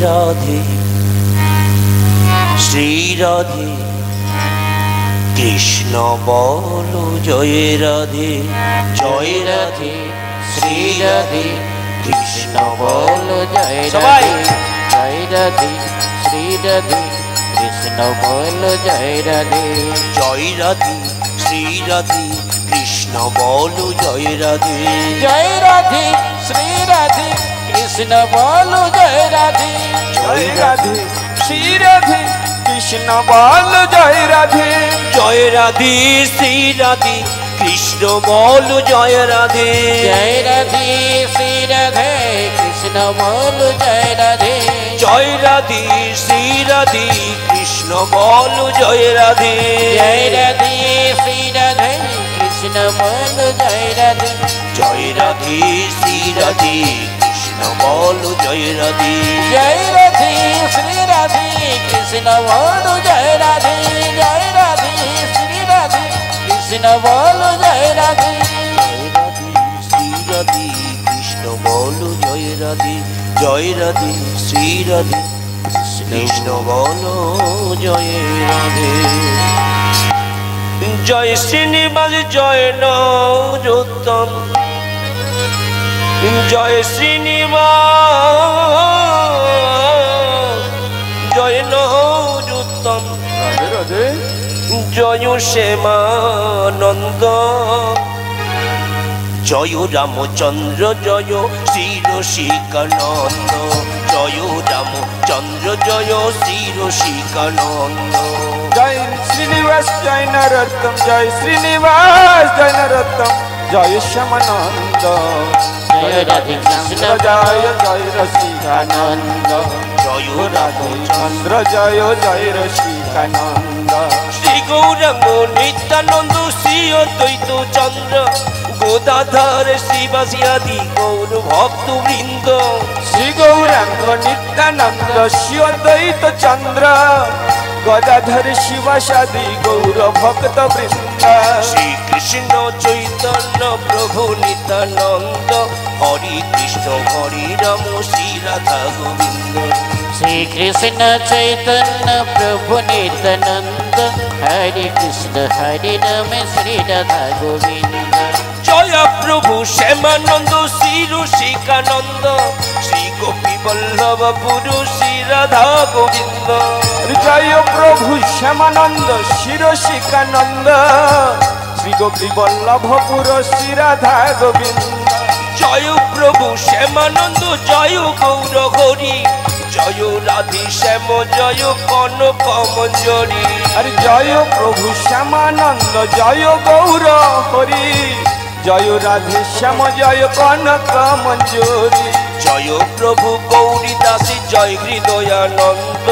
রাধে শ্রী রাধে কৃষ্ণ বলো জয় রাধে জয় রাধে শ্রী রাধে কৃষ্ণ বলো জয় রাধে জয় রাধে শ্রী রাধে কৃষ্ণ বলো জয় রাধে জয় রাধে শ্রী রাধে কৃষ্ণ বলো জয় রাধে জয় রাধে শ্রী রাধে কৃষ্ণ বলো জয় রাধে জয় রাধে শ্রী রাধে কৃষ্ণ বলো জয় রাধে জয় রাধে শ্রী রাধে কৃষ্ণ বলো জয় রাধে জয় রাধে শ্রী রাধে কৃষ্ণ বলো জয় রাধে জয় রাধে শ্রী রাধে কৃষ্ণ বলো জয় রাধে জয় রাধে শ্রী রাধে কৃষ্ণ বলো জয় রাধে জয় রাধে শ্রী রাধে কৃষ্ণ বলো জয় রাধে জয় রাধে শ্রী রাধে কৃষ্ণ বলো জয় রাধে জয় রাধে শ্রী রাধে কৃষ্ণ বলো জয় রাধে শ্রী রাধে কৃষ্ণ বলো জয় রাধে জয় রাধে শ্রী রাধে কৃষ্ণ বলো জয় রাধে জয় শ্রীনিবাস জয় নরোত্তম জয় শ্রীনিবাস জয় নরোত্তম রাধে রাধে জয় শ্যামানন্দ জয় রামচন্দ্র জয় শ্রী রসিকানন্দ জয় রামচন্দ্র জয় শ্রী রসিকানন্দ জয় শ্রীনিবাস জয় নরোত্তম জয় শ্রীনিবাস জয় নরোত্তম জয় শ্যামানন্দ জয় রাধে কৃষ্ণ জয় জয় রসিকানন্দ জয় রাধেচন্দ্র জয় জয় রসিকানন্দ শ্রী গৌরাঙ্গ নিত্যানন্দ শ্রী অদ্বৈত চন্দ্র গোদাধর শ্রীবাসী আদি গৌর ভক্ত বৃন্দ শ্রী গৌরাঙ্গ নিত্যানন্দ শ্রী অদ্বৈত চন্দ্র গদাধর শিবাসাদি গৌর ভক্ত বৃন্দ শ্রীকৃষ্ণ চৈতন্য প্রভু নিত্যানন্দ হরি কৃষ্ণ হরি রাম শ্রী রাধা গোবিন্দ শ্রী কৃষ্ণ চৈতন্য প্রভু নিত্যানন্দ হরে কৃষ্ণ হরে রাম শ্রী রাধা গোবিন্দ জয় প্রভু শ্যামানন্দ শ্রী রসিকানন্দ শ্রী গোপী বল্লভ পুরু শ্রী রাধা গোবিন্দ জয় প্রভু শ্যামানন্দ শ্রী রসিকানন্দ শ্রী গোপী বল্লভপুর শ্রী রাধা গোবিন্দ জয় প্রভু শ্যামানন্দ জয় গৌর হরি জয় রাধে শ্যাম জয় কনক মঞ্জরি আরে জয় প্রভু শ্যামানন্দ জয় গৌর হরি জয় রাধে শ্যাম জয় কনক মঞ্জুরি জয় প্রভু গৌরী দাসী জয় হৃদয়ানন্দ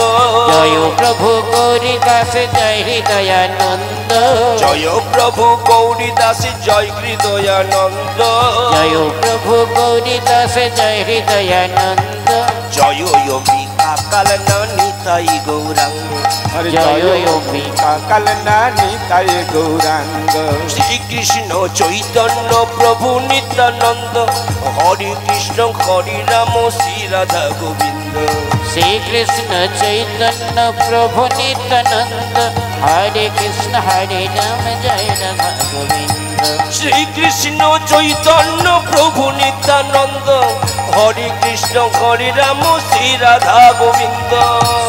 জয় প্রভু গৌরী দাস জয় হৃদয়ানন্দ জয় প্রভু গৌরী দাসী জয় হৃদয়ানন্দ জয় প্রভু গৌরী দাস জয় হৃদয়ানন্দ জয় অম্বিকা কালনা নিতাই গৌরাঙ্গ আরে জয় অম্বিকা কালনা নিতাই গৌরাঙ্গ শ্রীকৃষ্ণ চৈতন্য প্রভু নিত্যানন্দ হরে কৃষ্ণ হরি রাম শ্রী রাধা গোবিন্দ শ্রীকৃষ্ণ চৈতন্য প্রভু নিত্যানন্দ হরে কৃষ্ণ হরে রাম জয় রাধা গোবিন্দ শ্রীকৃষ্ণ চৈতন্য প্রভু নিত্যানন্দ হরে কৃষ্ণ হরে রাম শ্রী রাধা গোবিন্দ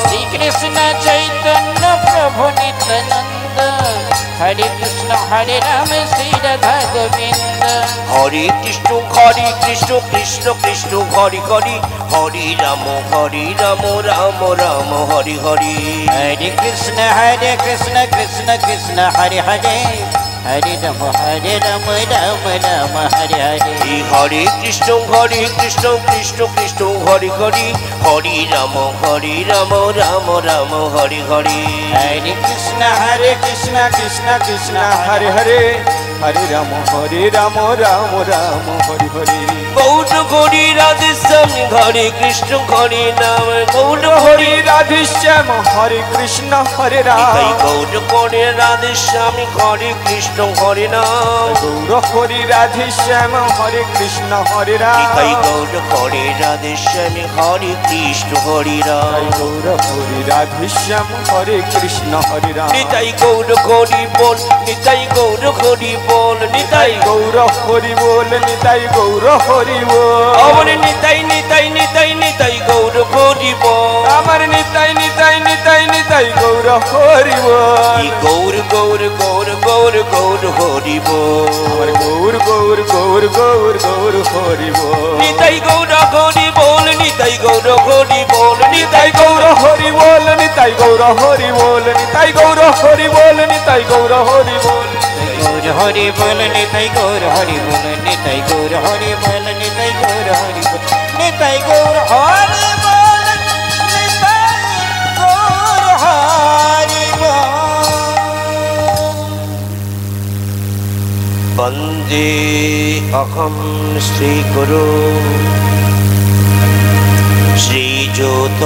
শ্রীকৃষ্ণ চৈতন্য প্রভু নিত্যানন্দ হরে কৃষ্ণ হরে রাম শ্রী রাধা গোবিন্দ হরে কৃষ্ণ কৃষ্ণ কৃষ্ণ হরে হরে হরে রাম রাম রাম হরে হরে হরে কৃষ্ণ কৃষ্ণ কৃষ্ণ হরে হরে হরে রাম রাম রাম হরে হরে হরে কৃষ্ণ কৃষ্ণ কৃষ্ণ হরে হরে হরে রাম রাম রাম হরে হরে হরে কৃষ্ণ কৃষ্ণ কৃষ্ণ হরে হরে হরে রাম রাম রাম হরে হরে গৌর হরি রাধে শ্যাম হরে কৃষ্ণ হরে নাম গৌর হরি রাধে শ্যাম হরে কৃষ্ণ হরে নিতাই রাম গৌর হরে রাধে শ্যাম হরে কৃষ্ণ হরে নাম গৌর হরি রাধে শ্যাম হরে কৃষ্ণ হরে রাম নিতাই গৌর হরে রাধে শ্যাম হরে কৃষ্ণ হরে রাম গৌর হরি রাধে শ্যাম হরে কৃষ্ণ হরে রাম নিতাই গৌর হরি বল নিতাই গৌর হরি বল নিতাই গৌর হরি বল নিতাই গৌর হরি বল আমার নিতাই নিতাই নিতাই নিতাই গৌর হরি বল আমার নিতাই নিতাই নিতাই নিতাই গৌর হরি বল এই গৌর গৌর গৌর গৌর গৌর হরি বল আমার গৌর গৌর গৌর গৌর গৌর হরি বল নিতাই গৌর হরি বল নিতাই গৌর হরি বল নিতাই নিতাই গৌর হরি বল নিতাই গৌর হরি বল নিতাই গৌর হরি বল নিতাই গৌর হরি বল গৌর হরি বল নিতাই গৌর হরি বল নিতাই গৌর হরি বল নিতাই গৌর হরি বল নিতাই গৌর হরি বল নিতাই গৌর হরি বল বন্দে অহম শ্রী গুরু শ্রীযুত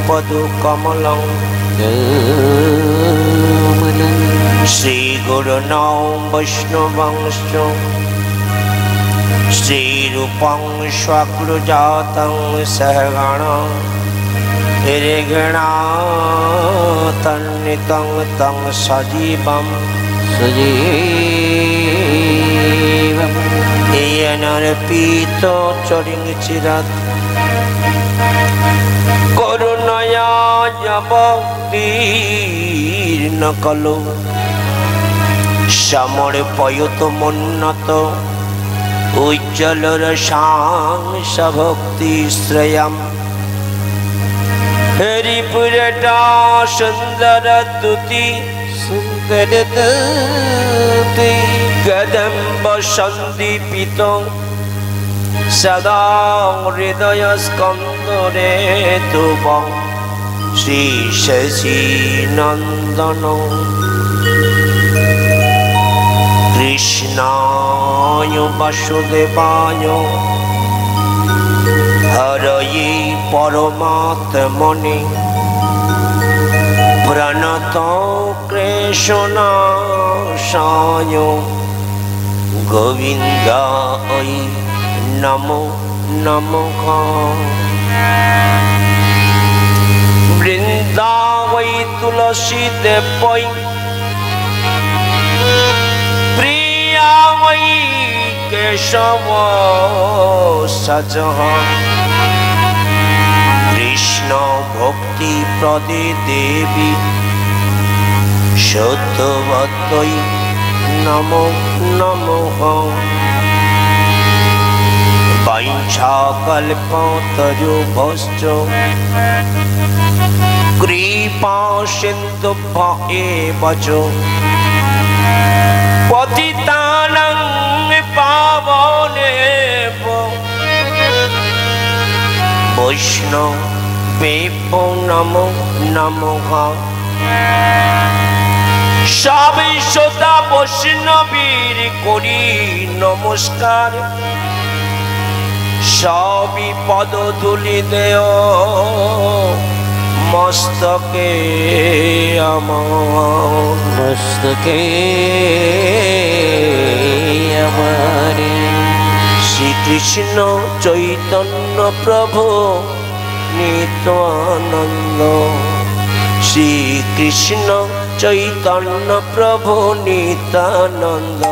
পদ কমলং শ্রীগুরুণৌ বৈষ্ণবংশ শ্রীরূপং স্বকৃজাतं সহগণ হিরিগণাতন্নিतं तं সজীবম সজীবম येनर्पित चरिचिरत् करुणया भक्तिर्न कलो समर्पयत मुन्नत उज्ज्वलरसांस भक्तिश्रयम् हरिपुरटा सुन्दरतुति सुन्दरतुति कदम्ब सन्दीपितो सदा हृदय स्कन्दरे तुवं श्री शशि नन्दन कृष्णाय वासुदेवाय हरये परमात्मने प्रणत क्लेशनाशाय गोविन्दाय नमो नमः वृन्दावै तुलसी देवै प्रिया वै केशव सजः कृष्ण भक्ति प्रदे देवी सत्यवत्यै नमो नमः वैंछाकल्पतरुभश्च कृपा सिन्धुभ्य एव च पतितानां पावनेभ्यो वैष्णवेभ्यो नमो नमः सबै श्रोता वैष्णवीर करि नमस्कार सभी पद धूलि देओ मस्तके আমার मस्तके हमारे শ্রীকৃষ্ণ চৈতন্য প্রভু নিত্যানন্দ শ্রীকৃষ্ণ চৈতন্য প্রভু নিত্যানন্দ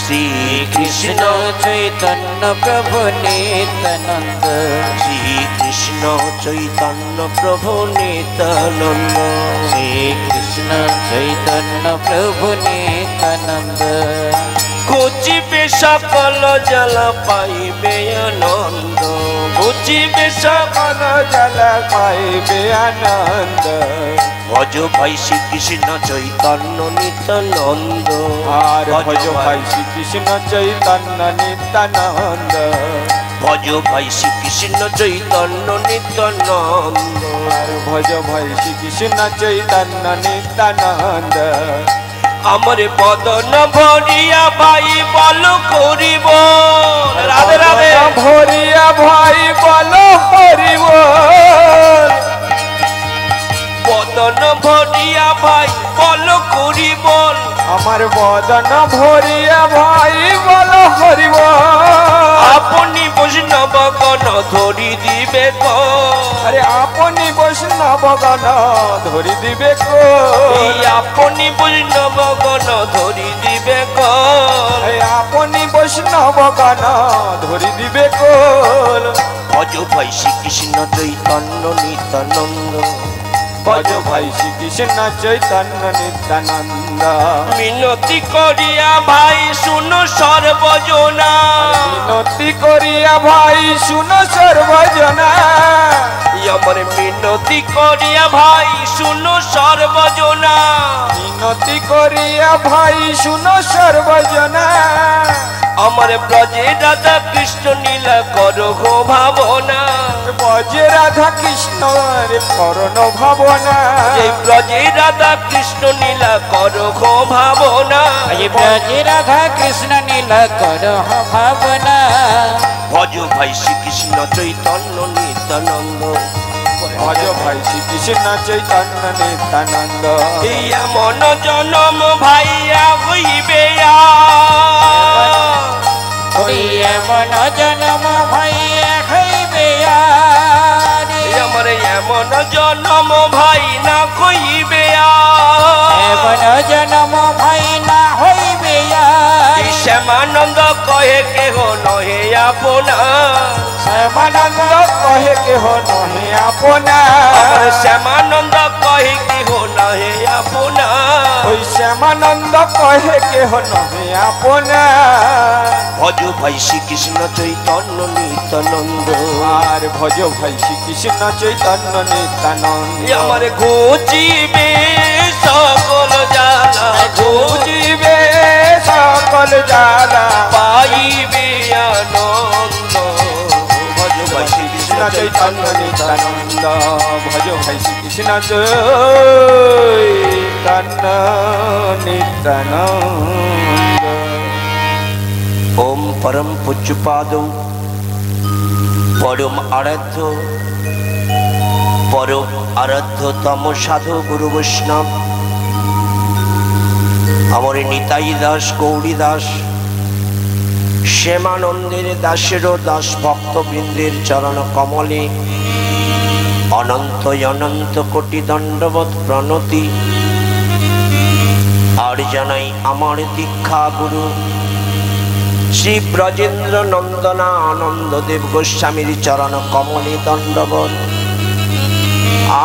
শ্রীকৃষ্ণ चैतन्य प्रभु नित्यानंद শ্রীকৃষ্ণ চৈতন্য প্রভু নিত্যানন্দ श्री कृष्ण चैतन्य प्रभु नित्यानंद বুঝিবে সকল জল পাইবে আনন্দ বুঝিবে সকল জল পাইবে আনন্দ ভজ ভাই শ্রীকৃষ্ণ চৈতন্য নিত্যানন্দ আর ভজ ভাই শ্রীকৃষ্ণ চৈতন্য নিত্যানন্দ ভজ ভাই শ্রীকৃষ্ণ চৈতন্য নিত্যানন্দ আর ভজ ভাই শ্রীকৃষ্ণ চৈতন্য নিত্যানন্দ আমার বদন ভরিয়া ভাই বল করিব রাধে রাধে ভরিয়া ভাই বল হরিব বদন ভরিয়া ভাই বল করিব আমার বদন ভরিয়া ভাই বল হরিব আপনি বৈষ্ণব গণ ধরি দিবে আরে আপনি বৈষ্ণব গণ ধরি দিবে আপনি বৈষ্ণব গণ ধরি দিবে আপনি বৈষ্ণব গণ ধরি দিবে ভজ ভাই শ্রীকৃষ্ণ চৈতন্য নিত্যানন্দ ভজ ভাই শ্রীকৃষ্ণ চৈতন্য নিত্যানন্দ মিনতি করিয়া ভাই শুনো সর্বজনা মিনতি করিয়া ভাই শুনো সর্বজনা আমার মিনতি করিয়া ভাই শুনো সর্বজনা মিনতি করিয়া ভাই শুনো সর্বজনা আমার ব্রজে রাধা কৃষ্ণ নীলা করো গো ভাবনা ব্রজে রাধা কৃষ্ণ করণ ভাবনা এই ব্রজে রাধা কৃষ্ণ নীলা করো গো ভাবনা ব্রজে রাধা কৃষ্ণ নীল কর ভাবনা ভজ ভাই শ্রীকৃষ্ণ চৈতন্য নিত্যানন্দ ভজ ভাই শ্রীকৃষ্ণ চৈতন্য নিত্যানন্দ এমন জনম ভাইয়া হইবে এমন জন্ম ভাইয়া হইবে আমার এমন জনম ভাই না কইবে এমন জন্ম ভাই না হইবে শ্যামানন্দ কহে কেহ নহে আপনা শ্যামানন্দ কহে কেহ নহে আপনা শ্যামানন্দ কহে কেহ নহে আপনা ওই শ্যামানন্দ কহে কেহ নহে আপনা ভজ ভাই শ্রীকৃষ্ণ চৈতন্য নিত্যানন্দ আর ভজ ভাই শ্রীকৃষ্ণ চৈতন্য নিত্যানন্দ আমার ঘুচিবে সকল জানা বুঝিবে সকল জালা পাইবে আনন্দ ভজ ভাই কৃষ্ণ শ্রীকৃষ্ণ চৈতন্য চৈতন্য নিত্যানন্দ ভজ ভাই শ্রীকৃষ্ণ চৈতন্য নিত্যানন্দ ওম পরম পূজ্যপাদ পরম আরাধ্যতম সাধু গুরু বৈষ্ণব আমার নিতাই দাস গৌরী দাস শ্যামানন্দের দাসেরও দাস ভক্তবৃন্দের চরণ কমলে অনন্ত অনন্ত কোটি দণ্ডবৎ প্রণতি আর জানাই আমার দীক্ষা গুরু শ্রী ব্রজেন্দ্র নন্দনা আনন্দদেব গোস্বামীর চরণ কমলে দণ্ডবৎ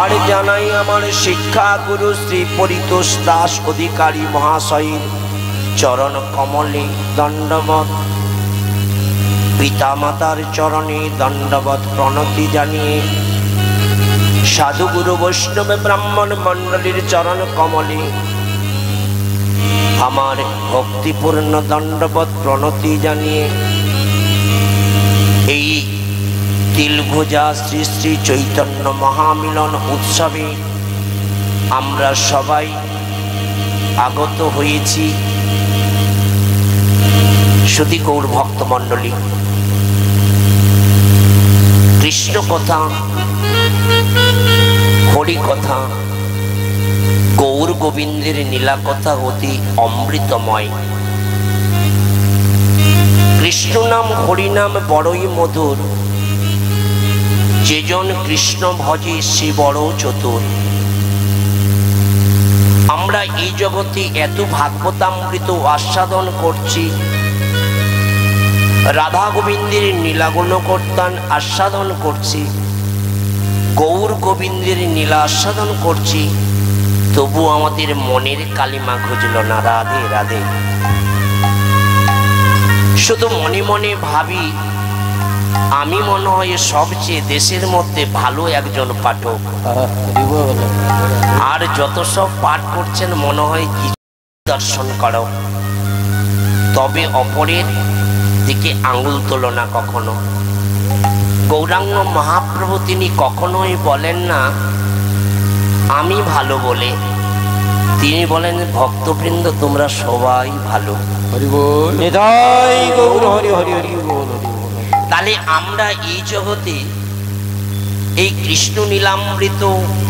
আর জানাই আমার শিক্ষা গুরু শ্রী পরিতোষ দাস অধিকারী মহাশয়ের চরণ কমলে দণ্ডবৎ পিতামাতার চরণে দণ্ডবৎ প্রণতি জানিয়ে সাধু গুরু বৈষ্ণব ব্রাহ্মণ মণ্ডলীর চরণ কমলে আমার ভক্তিপূর্ণ দণ্ডবৎ প্রণতি জানিয়ে এই তিলভুজা শ্রী শ্রী চৈতন্য মহামিলন উৎসবে আমরা সবাই আগত হয়েছি। শুধু গৌর ভক্ত মণ্ডলী, কৃষ্ণ কথা, হরি কথা, গৌর গোবিন্দের নীলা কথা অতি অমৃতময়। কৃষ্ণ নাম হরি নাম বড়ই মধুর, যেজন কৃষ্ণ ভজে সে বড় চতুর। আমরা এই জগতে এত ভাগবতামৃত আস্বাদন করছি, রাধা গোবিন্দের নীলাগুণ কর্তান আস্বাদন করছি, গৌর গোবিন্দের নীলা আস্বাদন করছি, তবু আমাদের মনের কালিমা ঘুজল না। রাধে রাধে। শুধু মনে মনে ভাবি আমি মনে হয় সবচেয়ে দেশের মধ্যে ভালো একজন পাঠক, আর যত সব পাঠ করছেন মনে হয় কি দর্শন করো, তবে অপরের দিকে আঙুল তোলো না কখনো। গৌরাঙ্গ মহাপ্রভু তিনি কখনোই বলেন না আমি ভালো বলে, তিনি বলেন, ভক্তবৃন্দ তোমরা সবাই ভালো। হরি বল। নিতাই গৌর হরি হরি হরি বল হরি বল। তাহলে আমরা এই জগতে এই কৃষ্ণ নীলামৃত,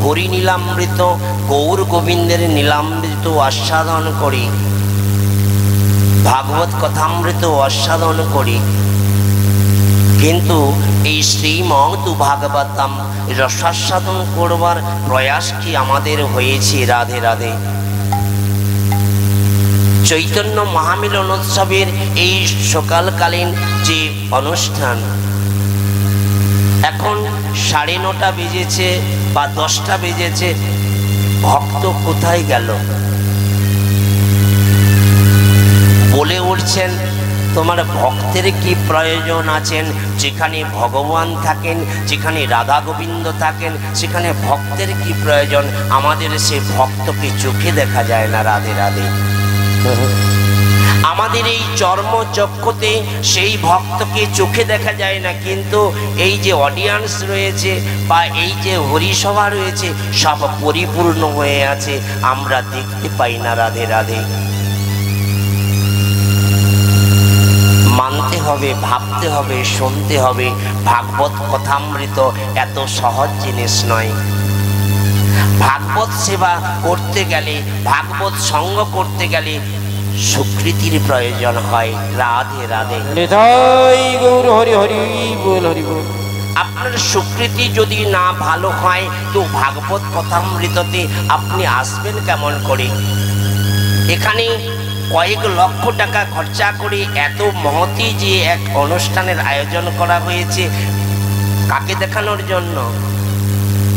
হরি নীলামৃত, গৌর গোবিন্দের নীলামৃত আস্বাদন করি, ভাগবত কথামৃত আস্বাদন করি, কিন্তু এই শ্রীমদ্ ভাগবতম রসাস্বাদন করবার প্রয়াস কি আমাদের হয়েছে? রাধে রাধে। চৈতন্য মহামিলন উৎসবের এই সকালকালীন যে অনুষ্ঠান, এখন 9:30 বেজেছে বা 10টা বেজেছে, ভক্ত কোথায় গেল? বলে উঠছেন, তোমার ভক্তের কি প্রয়োজন আছেন? যেখানে ভগবান থাকেন, যেখানে রাধা গোবিন্দ থাকেন, সেখানে ভক্তের কি প্রয়োজন? আমাদের সে ভক্তকে চোখে দেখা যায় না। রাধে রাধে। আমাদের এই চর্মচক্ষুতে সেই ভক্তকে চোখে দেখা যায় না, কিন্তু এই যে অডিয়েন্স রয়েছে বা এই যে হরিসভা রয়েছে, সব পরিপূর্ণ হয়ে আছে, আমরা দেখতে পাই না। রাধে রাধে। মানতে হবে, ভাবতে হবে, শুনতে হবে, ভাগবত কথামৃত এত সহজ জিনিস নয়। ভাগবত সেবা করতে গেলে, ভাগবত সঙ্গ করতে গেলে স্বীকৃতির প্রয়োজন হয়। রাধে রাধে। নিতাই গৌর হরি হরি বল হরি বল। আপনার স্বীকৃতি যদি না ভালো হয়, তো ভাগবত কথামৃততে আপনি আসবেন কেমন করে? এখানে কয়েক লক্ষ টাকা খরচা করে এত মহতি যে এক অনুষ্ঠানের আয়োজন করা হয়েছে, কাকে দেখানোর জন্য?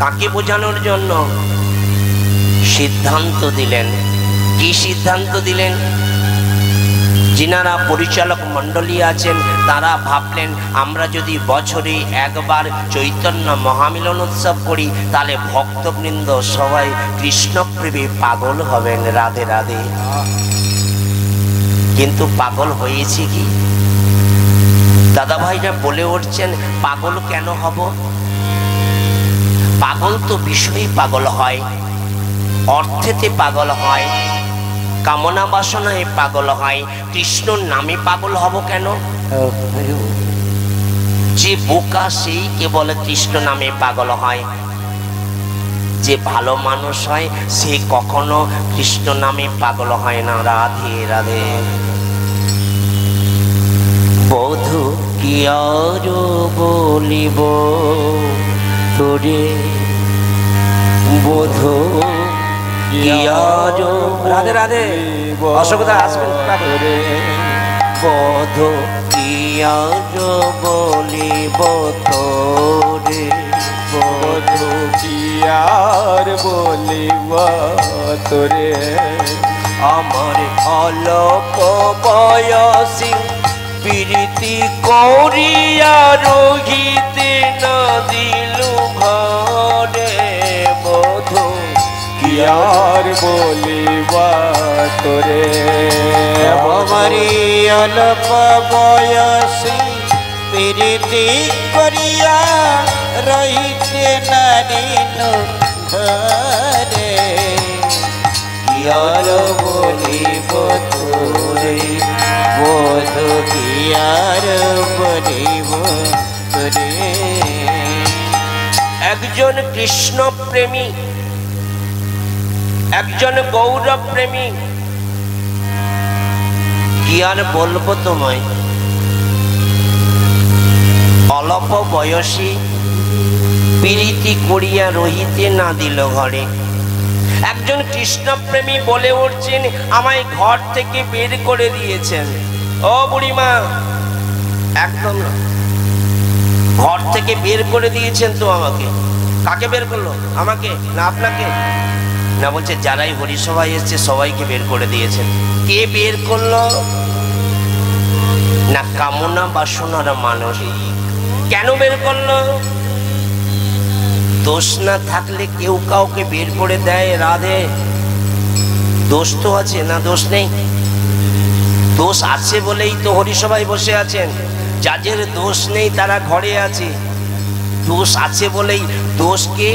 কাকে বোঝানোর জন্য? সিদ্ধান্ত দিলেন। কি সিদ্ধান্ত দিলেন? যিনারা পরিচালক মণ্ডলী আছেন, তারা ভাবলেন, আমরা যদি বছরে একবার চৈতন্য মহামিলন উৎসব করি, তাহলে ভক্তবৃন্দ সবাই কৃষ্ণপ্রেমে পাগল হবেন। রাধে রাধে। কিন্তু পাগল হয়েছে কি? দাদা ভাইরা বলে উঠছেন, পাগল কেন হব? পাগল তো বিষয়ে পাগল হয়, অর্থেতে পাগল হয়, কামনা বাসনায় পাগল হয়, কৃষ্ণর নামে পাগল হব কেন? যে বোকা সেই কেবল কৃষ্ণ নামে পাগল হয়। যে ভালো মানুষ হয় সে কখনো কৃষ্ণ নামে পাগল হয় না। রাধে রাধে। বধূ কি আর বলিব তোরে, বধূ কি আর। রাধে রাধে। অশোকদা আসবেন। বধূ কি আর বলিব তোরে, বধূ কি আর বলিব তোরে, আমার অল্প বয়সী প্রীতি করিয়া রহিতে না দিলু ঘরে। বধূ কি আর বলিব তোরে, আমারি অল্প বয়সী প্রীতি করিয়া রহিতে নারিনু ঘরে। কি আর বলিব তোরে, বধূ কি আর বলিব তোরে। একজন কৃষ্ণ প্রেমী, একজন গৌরব প্রেমী, কি আর বলবো তোমায়? অল্প বয়সী প্রীতি করিয়া রহিতে না দিল ঘরে। একজন কৃষ্ণপ্রেমী বলে উঠছেন, আমায় ঘর থেকে বের করে দিয়েছেন। ও বুড়িমা, একদম না, ঘর থেকে বের করে দিয়েছেন তো আমাকে। কাকে বের করলো? আমাকে না আপনাকে? না, বলছে যারাই হরিসভায় এসছে সবাইকে বের করে দিয়েছেন। কে বের করলো? না কামনা বাসনার মানুষ। কেন বের করলো? দোষ না থাকলে কেউ কাউকে বের করে দেয়। রাধে। দোষ তো আছে, না দোষ নেই? দোষ আছে বলেই তো হরিসভায় বসে আছেন। যাদের দোষ নেই তারা ঘরে আছে। দোষ আছে বলেই দোষকে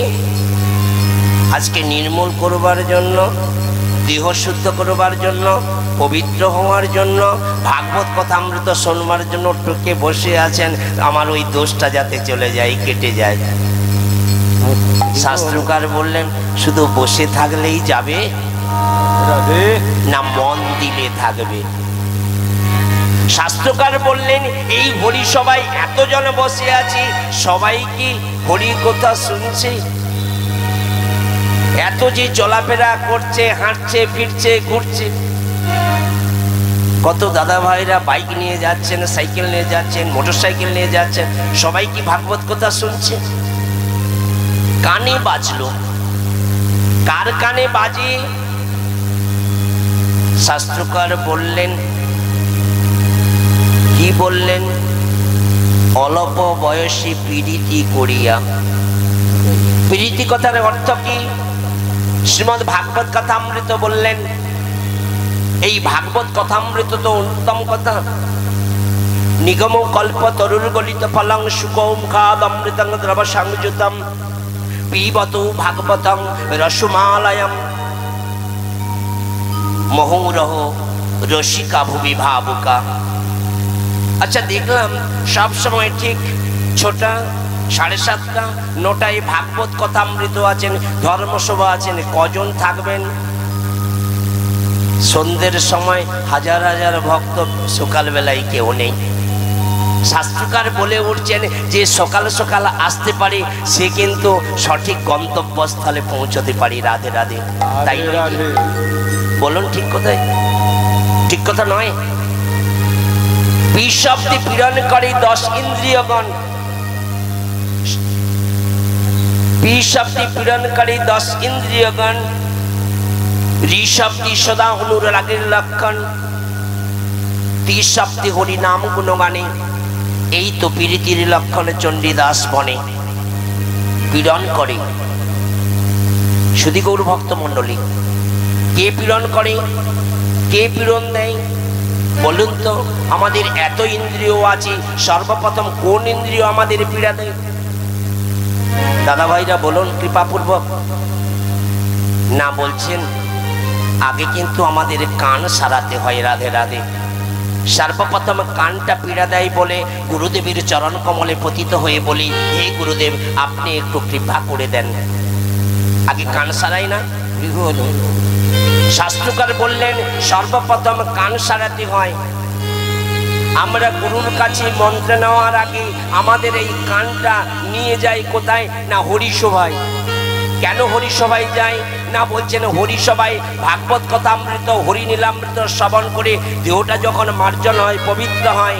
আজকে নির্মূল করবার জন্য দেহ শুদ্ধ করবার জন্য, পবিত্র হওয়ার জন্য, ভাগবত কথামৃত শোনবার জন্য টুকে বসে আছেন, আমার ওই দোষটা যাতে চলে যায়, কেটে যায়। শাস্ত্রকার বললেন শুধু বসে থাকলেই যাবে রাধে না মন দিলে থাকবে? শাস্ত্রকার বললেন এই হরি সবাই এতজন বসে আছি, সবাই কি হরি কথা শুনছে? এত যে চলাফেরা করছে, হাঁটছে, ফিরছে, ঘুরছে, কত দাদা ভাইরা বাইক নিয়ে যাচ্ছেন, সাইকেল নিয়ে যাচ্ছেন, মোটর সাইকেল নিয়ে যাচ্ছেন, সবাই কি ভাগবত কথা শুনছে? কানে বাজলো, কার কানে বাজে? শাস্ত্রকার বললেন, কি বললেন? অল্প বয়সী প্রীতি করিয়া। প্রীতি কথার অর্থ কি? শ্রীমদ্ ভাগবত কথামৃত বললেন, এই ভাগবত কথামৃত তো উত্তম কথা। নিগম কল্প তরুর গলিত ফলং সুকৌম খাদমৃতং দ্রব সংযুতম পিবতু ভাগবতং রসমালয়ম মহৌরহ রসিকা ভুবি ভাবুকা। আচ্ছা, দেখলাম সব সময় ঠিক 6টা, 7:30টা, 9টায় ভাগবত কথামৃত আছেন, ধর্মসভা আছেন। কজন থাকবেন? সন্ধ্যের সময় হাজার হাজার ভক্ত, সকালবেলায় কেউ নেই। শাস্ত্রকার বলে উঠছেন যে সকাল সকাল আসতে পারে সে কিন্তু সঠিক গন্তব্যস্থলে পৌঁছতে পারে। রাধে রাধে, তাই রাধে বলুন, ঠিক কথাই? ঠিক কথা নয়? বিষব্দি পীড়ন করে 10 ইন্দ্রিয়গণ, বিষব্দি পীড়ন করে 10 ইন্দ্রিয়গণ, ঋষব্দি সদা অনুরাগের লক্ষণ, ত্রিশব্দি হরি নাম গুণগানে, এই তো পীড়িতির লক্ষণ। চণ্ডীদাস বনে পীড়ন করে। শুধু গৌর ভক্ত মণ্ডলী, কে পীড়ন করে, কে পীড়ন দেয় বলুন তো? আমাদের এত ইন্দ্রিয় আছে, সর্বপ্রথম কোন ইন্দ্রিয় আমাদের পীড়া দেয়? দাদা ভাইরা বলুন কৃপাপূর্বক। না, বলছেন আগে কিন্তু আমাদের কান সারাতে হয়। রাধে রাধে। সর্বপ্রথম কানটা পীড়া দেয় বলে গুরুদেবের চরণ কমলে পতিত হয়ে বলি, হে গুরুদেব আপনি একটু কৃপা করে দেন। আগে কান সারাই না? শাস্ত্রকার বললেন সর্বপ্রথম কান সারাতে হয়। আমরা গুরুর কাছে মন্ত্র নেওয়ার আগে আমাদের এই কানটা নিয়ে যাই কোথায়? না হরিসভায়। কেন হরিসভায় যায়? না, বলছেন হরিসভায় ভাগবত কথামৃত, হরিনীলামৃত শ্রবণ করে দেহটা যখন মার্জন হয়, পবিত্র হয়,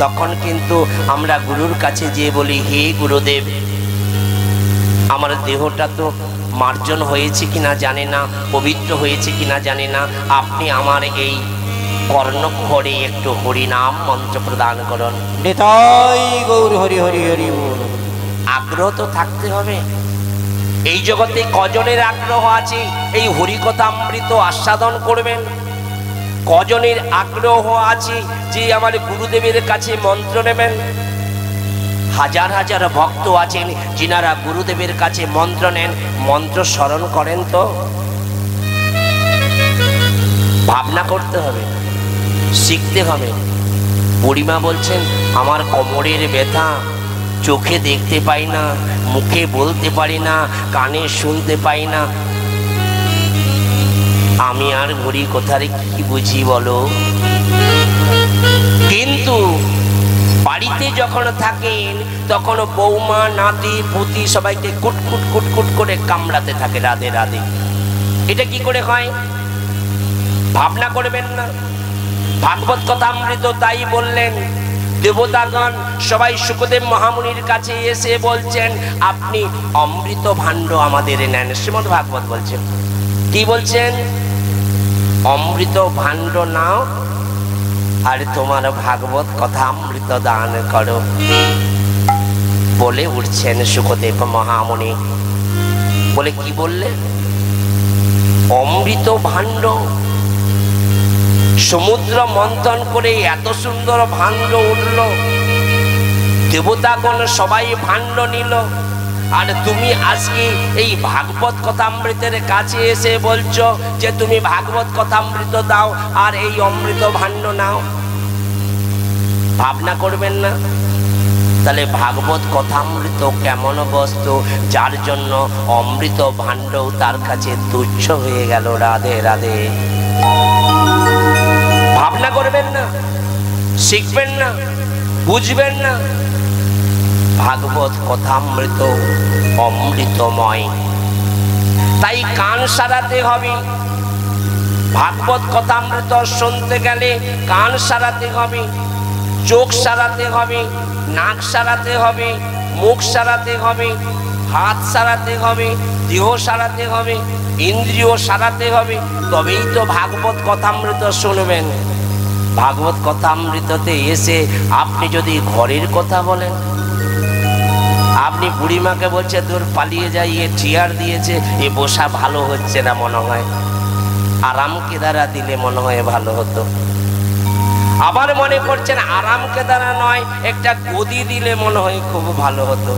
তখন কিন্তু আমরা গুরুর কাছে যেয়ে বলি, হে গুরুদেব আমার দেহটা তো মার্জন হয়েছে কিনা জানে না, পবিত্র হয়েছে কিনা জানে না, আপনি আমার এই কর্ণক্ষরে একটু হরিনাম মন্ত্র প্রদান করুন। নিতাই গৌর হরি হরি হরি বল। আগ্রহ তো থাকতে হবে। এই জগতে কজনের আগ্রহ আছে এই হরিকথামৃত আস্বাদন করবেন? কজনের আগ্রহ আছে যে আমার গুরুদেবের কাছে মন্ত্র নেবেন? হাজার হাজার ভক্ত আছেন যিনারা গুরুদেবের কাছে মন্ত্র নেন, মন্ত্র স্মরণ করেন। তো ভাবনা করতে হবে, শিখতে হবে। বুড়িমা বলছেন আমার কোমরের ব্যথা, চোখে দেখতে পাই না, মুখে বলতে পারি না, কানে শুনতে পাই না, আমি আর হরি কথার কি বুঝি বলো? কিন্তু বাড়িতে যখন থাকেন তখন বৌমা, নাতি, পুতি সবাইকে কুটকুট কুটকুট করে কামড়াতে থাকে। রাধে রাধে। এটা কি করে হয়? ভাবনা করবেন না? ভাগবত কথামৃত তাই বললেন। দেবতাগণ সবাই সুখদেব মহামুনির কাছে এসে বলছেন আপনি অমৃত ভাণ্ড আমাদের নেন। শ্রীমদ্ ভাগবত বলছেন, কি বলছেন? অমৃত ভাণ্ড নাও আর তোমার ভাগবত কথামৃত দান করো বলে উঠছেন সুখদেব মহামুনি। বলে কি বললেন? অমৃত ভাণ্ড। সমুদ্র মন্থন করে এত সুন্দর ভাণ্ড উঠল, দেবতাগণ সবাই ভাণ্ড নিল, আর তুমি আজকে এই ভাগবত কথামৃতের কাছে এসে বলছো যে তুমি ভাগবত কথামৃত দাও আর এই অমৃত ভাণ্ড নাও। ভাবনা করবেন না? তাহলে ভাগবত কথামৃত কেমন বস্তু যার জন্য অমৃত ভাণ্ডও তার কাছে তুচ্ছ হয়ে গেল। রাধে রাধে। ভাবনা করবেন না? শিখবেন না? বুঝবেন না? ভাগবত কথামৃত অমৃতময়, তাই কান সারাতে হবে। ভাগবত কথামৃত শুনতে গেলে কান সারাতে হবে, চোখ সারাতে হবে, নাক সারাতে হবে, মুখ সারাতে হবে, হাত সারাতে হবে, দেহ সারাতে হবে, ইন্দ্রিয় সারাতে হবে, তবেই তো ভাগবত কথামৃত শুনবেন। ভাগবত কথামৃততে এসে আপনি যদি ঘরের কথা বলেন, আপনি বুড়িমাকে বলছে তোর পালিয়ে যাই, এ চেয়ার দিয়েছে, এ বসা ভালো হচ্ছে না, মনে হয় আরাম কেদারা দিলে মনে হয় ভালো হতো। আবার মনে করছেন আরাম কেদারা নয়, একটা গদি দিলে মনে হয় খুব ভালো হতো।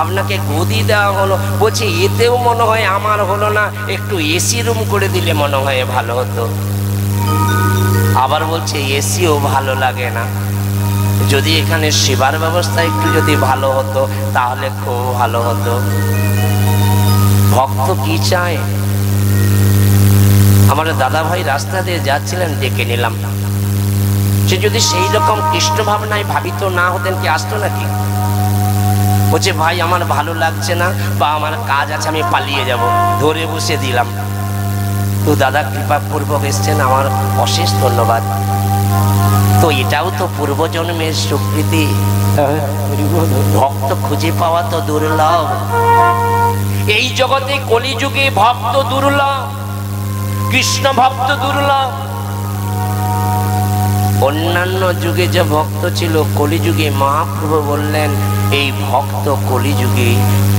আপনাকে গদি দেওয়া হলো, বলছে এতেও মনে হয় আমার হলো না, একটু এসি রুম করে দিলে মনে হয় ভালো হতো। আবার বলছে এসিও ভালো লাগে না, যদি এখানে সেবার ব্যবস্থা একটু যদি ভালো হতো তাহলে খুব ভালো হতো। ভক্ত কি চায়? আমার দাদা ভাই রাস্তা দিয়ে যাচ্ছিলেন, ডেকে নিলাম। সে যদি সেই রকম কৃষ্ণ ভাবনায় ভাবিত না হতেন, কি আসতো নাকি? বলছে ভাই আমার ভালো লাগছে না, বা আমার কাজ আছে, আমি পালিয়ে যাব। ধরে বসে দিলাম। তো দাদা কৃপাপূর্বক এসছেন, আমার অশেষ ধন্যবাদ। তো এটাও তো পূর্বজন্মের স্বীকৃতি। ভক্ত খুঁজে পাওয়া তো দুর্লভ। এই জগতে কলিযুগে ভক্ত দুর্লভ, কৃষ্ণ ভক্ত দুর্লভ। অন্যান্য যুগে যে ভক্ত ছিল, কলিযুগে মহাপ্রভু বললেন এই ভক্ত কলিযুগে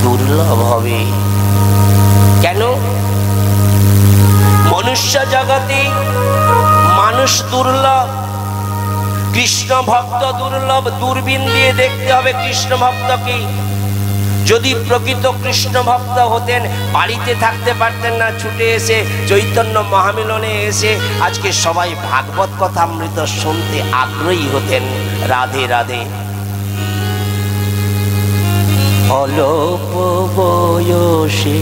দুর্লভ হবে। কেন? মনুষ্য জগতে মানুষ দুর্লভ, কৃষ্ণ ভক্ত দুর্লভ। দূরবীন দিয়ে দেখতে হবে কৃষ্ণ ভক্তকে। যদি প্রকৃত কৃষ্ণ ভক্ত হতেন, বাড়িতে থাকতে পারতেন না, ছুটে এসে চৈতন্য মহামিলনে এসে আজকে সবাই ভাগবত কথামৃত শুনতে আগ্রহী হতেন। রাধে রাধে। অল্প বয়সে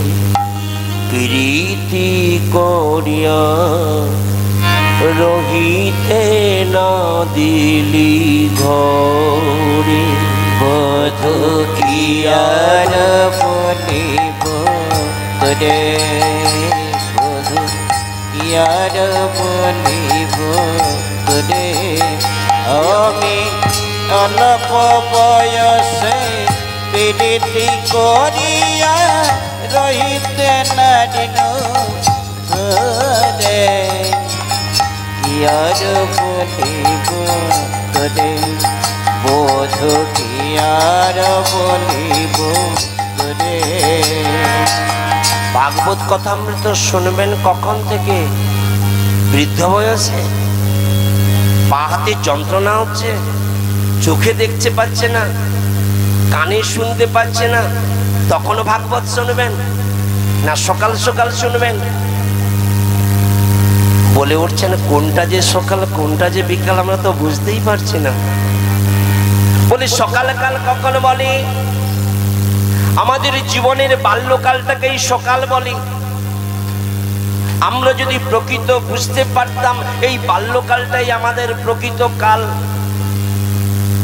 কীর্তি করিয়া রহিতে না দিলি ঘরে, বধু কিয়ার বলিব তোরে, বধু কিয়ার বলিব তোরে। আমি অল্প বয়সে প্রীতি করিয়া রহিতে না দিল ঘরে, কিয়ার বলিব তোরে, বধু কিয়ার বলিব তোরে। ভাগবত কথামৃত শুনবেন কখন থেকে? বৃদ্ধ বয়সে। পা হাতে যন্ত্রণা হচ্ছে, চোখে দেখতে পাচ্ছে না, কানে শুনতে পাচ্ছে না, তখনও ভাগবত শুনবেন? না সকাল সকাল শুনবেন? বলে উঠছেন কোনটা যে সকাল কোনটা যে বিকাল আমরা তো বুঝতেই পারছি না। বলি সকালকাল কখন বলি? আমাদের জীবনের বাল্যকালটাকেই সকাল বলি। আমরা যদি প্রকৃত বুঝতে পারতাম এই বাল্যকালটাই আমাদের প্রকৃত কাল,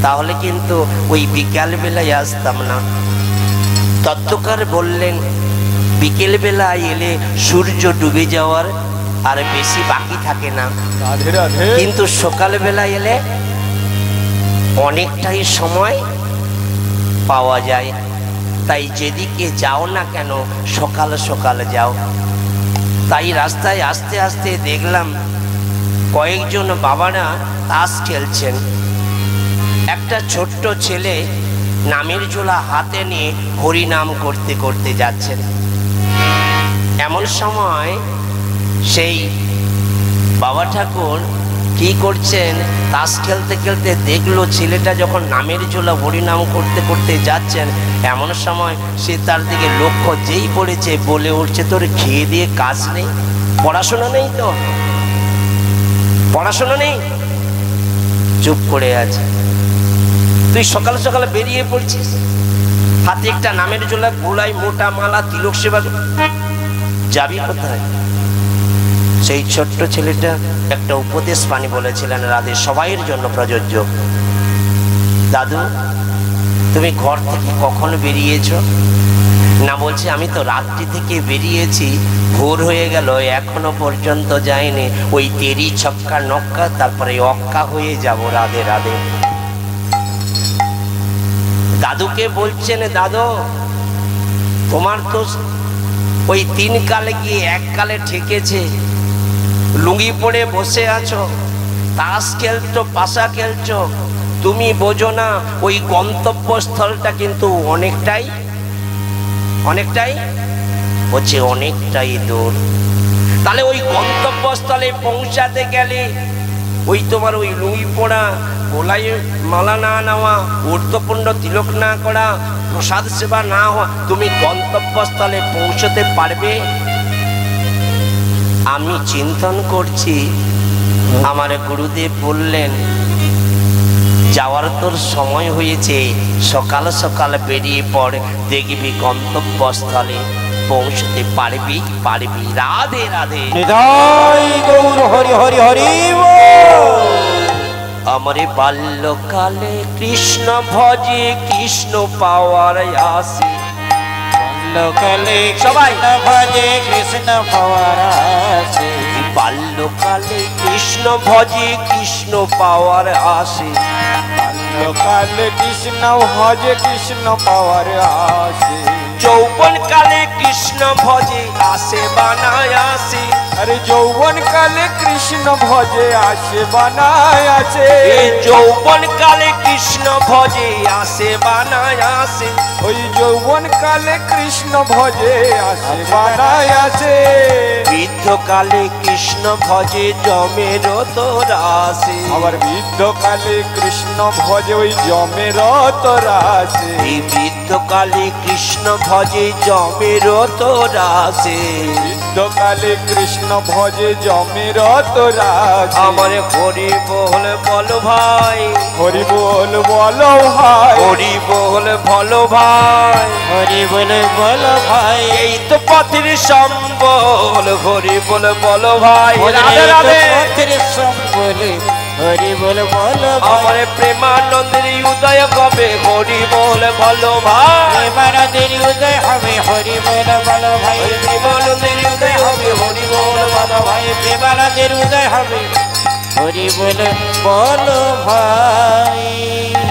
তাহলে কিন্তু ওই বিকাল বেলায় আসতাম না। তত্ত্বকার বললেন বিকেল বেলায় এলে সূর্য ডুবে যাওয়ার আর বেশি বাকি থাকে না, কিন্তু সকাল বেলায় এলে অনেকটাই সময় পাওয়া যায়। তাই যেদিকে যাও না কেন সকাল সকাল যাও। তাই রাস্তায় আস্তে আস্তে দেখলাম কয়েকজন বাবারা তাস খেলছেন। একটা ছোট্ট ছেলে নামের ঝোলা হাতে নিয়ে হরিনাম করতে করতে যাচ্ছেন। এমন সময় সেই বাবা ঠাকুর কি করছেন, তাস খেলতে খেলতে দেখলো ছেলেটা যখন নামের ঝোলা হরিনাম করতে করতে যাচ্ছেন, এমন সময় সে তার দিকে লক্ষ্য যেই পড়েছে, বলে উঠছে, তোর খেয়ে দিয়ে কাজ নেই, পড়াশোনা নেই, তো পড়াশোনা নেই, চুপ করে আছে, তুই সকাল সকালে বেরিয়ে পড়ছিস, হাতে একটা নামের ঝোলা, গোলায় মোটা মালা, তিলক সেবা, যাবি কোথায়? সেই ছোট্ট ছেলেটা একটা উপদেশ বাণী বলেছিলেন রাধে, সবাইয়ের জন্য প্রযোজ্য। দাদু, তুমি ঘর থেকে কখন বেরিয়েছো? না, বলছে আমি তো রাত্রি থেকে বেরিয়েছি, ভোর হয়ে গেল, এখনো পর্যন্ত যায়নি, ওই তেরি ছক্কা নক্কা, তারপরে অক্কা হয়ে যাব। রাধে রাধে। দাদুকে বলছেন, দাদু তোমার তো ওই 3 কালে গিয়ে 1 কালে ঠেকেছে, লুঙ্গি পরে বসে আছো, তাস খেলছো, পাশা খেলছো, তুমি বোঝো না ওই গন্তব্যস্থলটা কিন্তু অনেকটাই হচ্ছে অনেকটাই দূর। তাহলে ওই গন্তব্যস্থলে পৌঁছাতে গেলে ওই তোমার ওই লুঙ্গি পরা, গোলায় মালা না নেওয়া, ঊর্ধ্বপুণ্ড তিলক না করা, প্রসাদ সেবা না হওয়া, তুমি গন্তব্যস্থলে পৌঁছতে পারবে? আমি চিন্তন করছি, আমার গুরুদেব বললেন, যাওয়ার তোর সময় হয়েছে, সকাল সকাল বেরিয়ে পড়, দেখবি গন্তব্যস্থলে পৌঁছতে পারবি। রাধে রাধে। নিতাই গৌর হরি হরি হরি আমারে বাল্যকালে কৃষ্ণ ভজে, কৃষ্ণ পাওয়ার আসে, বাল্যকালে সবাই ভজে কৃষ্ণ পাওয়ার আসে, বাল্যকালে কৃষ্ণ ভজে, কৃষ্ণ পাওয়ার আসে, বাল্যকালে কৃষ্ণ ভজে, কৃষ্ণ পাওয়ার আসে, যৌবন কালে কৃষ্ণ ভজে, আসে বানায় আসে, আরে যৌবন কালে কৃষ্ণ ভজে, আসে বানায় আসে, যৌবন কালে কৃষ্ণ ভজে, আসে বানায় আসে, ওই যৌবন কালে কৃষ্ণ ভজে, আসে বানায় আসে, বৃদ্ধ কালে কৃষ্ণ ভজে, জমের তোরা আসে, আবার বৃদ্ধ কালে কৃষ্ণ ভজে, ওই জমের তোরা আসে, এই বৃদ্ধ কালে কৃষ্ণ ভজে, জমের তোরা আসে, বৃদ্ধ কালে কৃষ্ণ ভজে, জমের তোরা আসে। আমার হরি বল বলো ভাই, হরি বল বলো ভাই, হরি বল বলো ভাই, হরি বলে বলো ভাই, এই তো পথের সম্বল, হরি বল বলো ভাই। রাধে রাধে। পথের সম্বলে হরি বলে বলো ভাই, আমার প্রেমানন্দের উদয় কবে, হরি বল বলো ভাই, প্রেমানন্দের উদয় হবে, হরি বলে বলো ভাই, প্রেমানন্দের উদয় হবে, হরি বল বলো ভাই, প্রেমানন্দের উদয় হবে, হরি বলে বলো ভাই।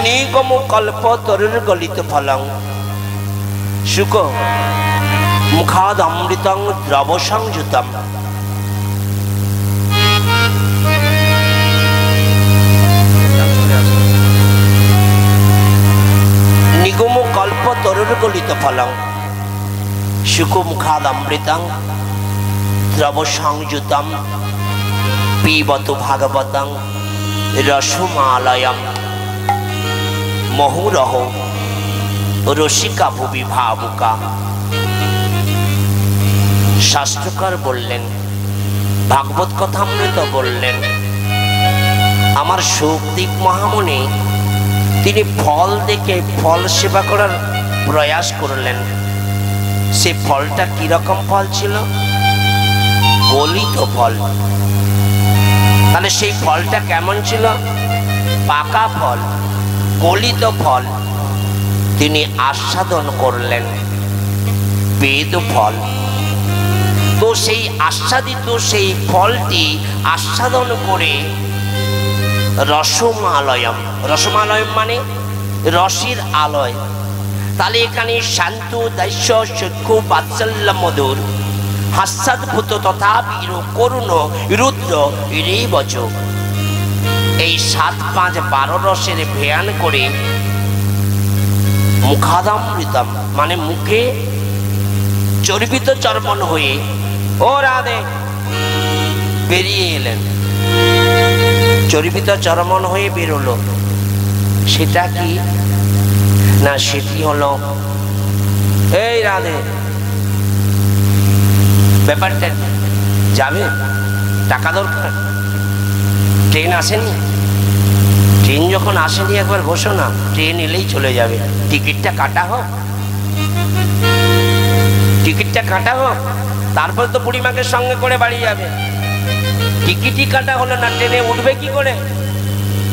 নিগম কল্প তরুর গলিত ফলং, শুক মুখাদ অমৃতং দ্রব সংযুতম, নিগম কল্প তরুর গলিত ফলং, শুক মুখাদ অমৃতং দ্রব সংযুতম, পিবত ভাগবতং রসমালয়ম, মহুরহ রসিকা ভুবি ভাবুকা। শাস্ত্রকার বললেন, ভাগবত কথামৃত বললেন, আমার সুখদীপ মহামুনি তিনি ফল দেখে ফল সেবা করার প্রয়াস করলেন। সে ফলটা কিরকম ফল ছিল? গলিত ফল। তাহলে সেই ফলটা কেমন ছিল? পাকা ফল, গলিত ফল। তিনি আস্বাদন করলেন বেদ ফল। তো সেই আস্বাদিত সেই ফলটি আস্বাদন করে রসমালয়ম, রসমালয়ম মানে রসের আলয়। তাহলে এখানে শান্ত দাস্য চক্ষু বাৎসল্য মধুর হাস্যাদ্ভুত তথা বীর করুণ রুদ্র রেবচ, এই 7, 5, 12 রসের ভেয়ান করে মুখাদামৃতম মানে মুখে চর্বিত চর্বণ হয়ে ও রাধে বেরিয়ে এলেন। চর্বিত চরমন হয়ে বেরোলো। সেটা কি না, সেটি হলো এই রাধে, ব্যাপারটা যাবে, টাকা দরকার, ট্রেন আসেনি, ট্রেন যখন আসেনি একবার বসো না, ট্রেন এলেই চলে যাবে, টিকিটটা কাটা হোক, টিকিটটা কাটা হোক, তারপর তো বুড়িমাকে সঙ্গে করে বাড়ি যাবে। টিকিটই কাটা হলো না, ট্রেনে উঠবে কি করে?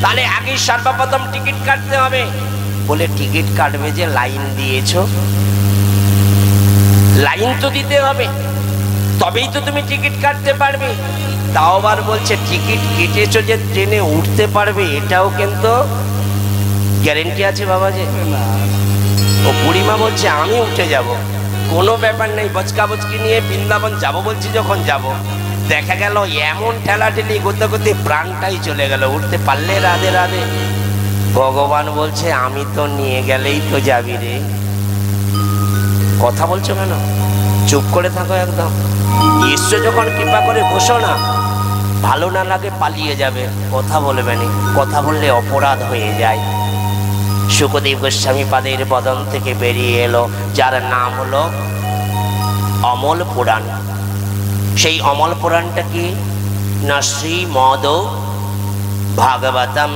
তাহলে আগে সর্বপ্রথম টিকিট কাটতে হবে। বলে টিকিট কাটবে যে লাইন দিয়েছো, লাইন তো দিতে হবে, তবেই তো তুমি টিকিট কাটতে পারবে। তাও আবার বলছে টিকিট কেটেছো যে ট্রেনে উঠতে পারবে, এটাও কিন্তু গ্যারেন্টি আছে বাবাজি? ও বুড়িমা বলছে আমি উঠে যাব, কোনো ব্যাপার নেই, বচকা বচকি নিয়ে বৃন্দাবন যাব বলছি, যখন যাব দেখা গেল এমন ঠেলাঠেলি করতে করতে প্রাণটাই চলে গেল, উঠতে পারলে রাধে রাধে। ভগবান বলছে আমি তো নিয়ে গেলেই তো যাবি রে, কথা বলছো কেন? চুপ করে থাকো একদম। ঈশ্বর যখন কৃপা করে বসো না, ভালো না লাগে পালিয়ে যাবে, কথা বলবে না, কথা বললে অপরাধ হয়ে যায়। শুকদেব গোস্বামী পাদের বদন থেকে বেরিয়ে এলো যার নাম হলো অমল পুরাণ। সেই অমল পুরাণটা কি না, শ্রীমদ ভাগবতম।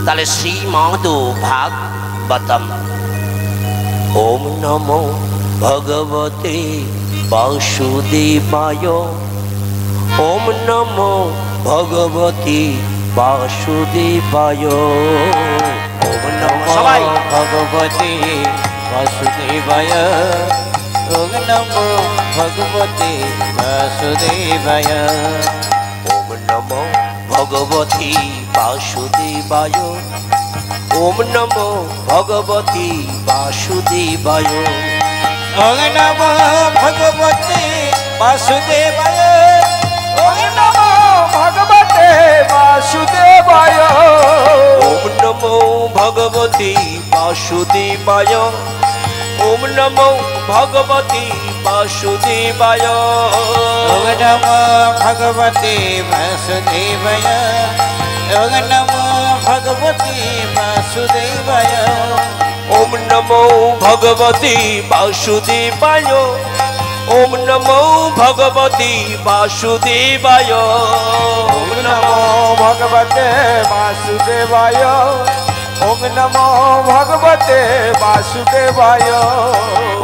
তাহলে শ্রীমদ ভাগবতম। ওম নমো ভগবতে বাসুদেবায়, ওম নমো ভগবতে বাসুদেবায়, ওম নমো ভগবতে বাসুদেবায়, ওম নমো ভগবতে বাসুদেবায়, ওম নমো ভগবতে বাসুদেবায়, ওম নমো ভগবতে বাসুদেবায়, ওম নমো ভগবতে বাসুদেবায়, ওম নমো ভগবতে বাসুদেবায়, ওম নমো ভগবতে বাসুদেবায়, ওম নমো ভগবতে বাসুদেবায়, ওম নমো ভগবতে বাসুদেবায়, ওম নমো ভগবতে বাসুদেবায়, ওম নমো ভগবতে বাসুদেবায়, ওম নমো ভগবতে বাসুদেবায়, ওম নমো ভগবতে বাসুদেবায়, ওম নমো ভগবতে বাসুদেবায়,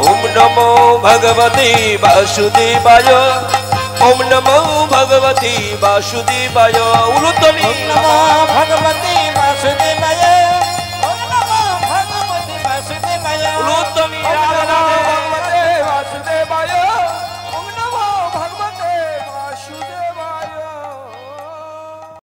ওম নমো ভগবতে বাসুদেবায়, ওম নমো ভগবতে বাসুদেবায়। উলুতনি ওম নমো ভগবতে বাসুদেবায়,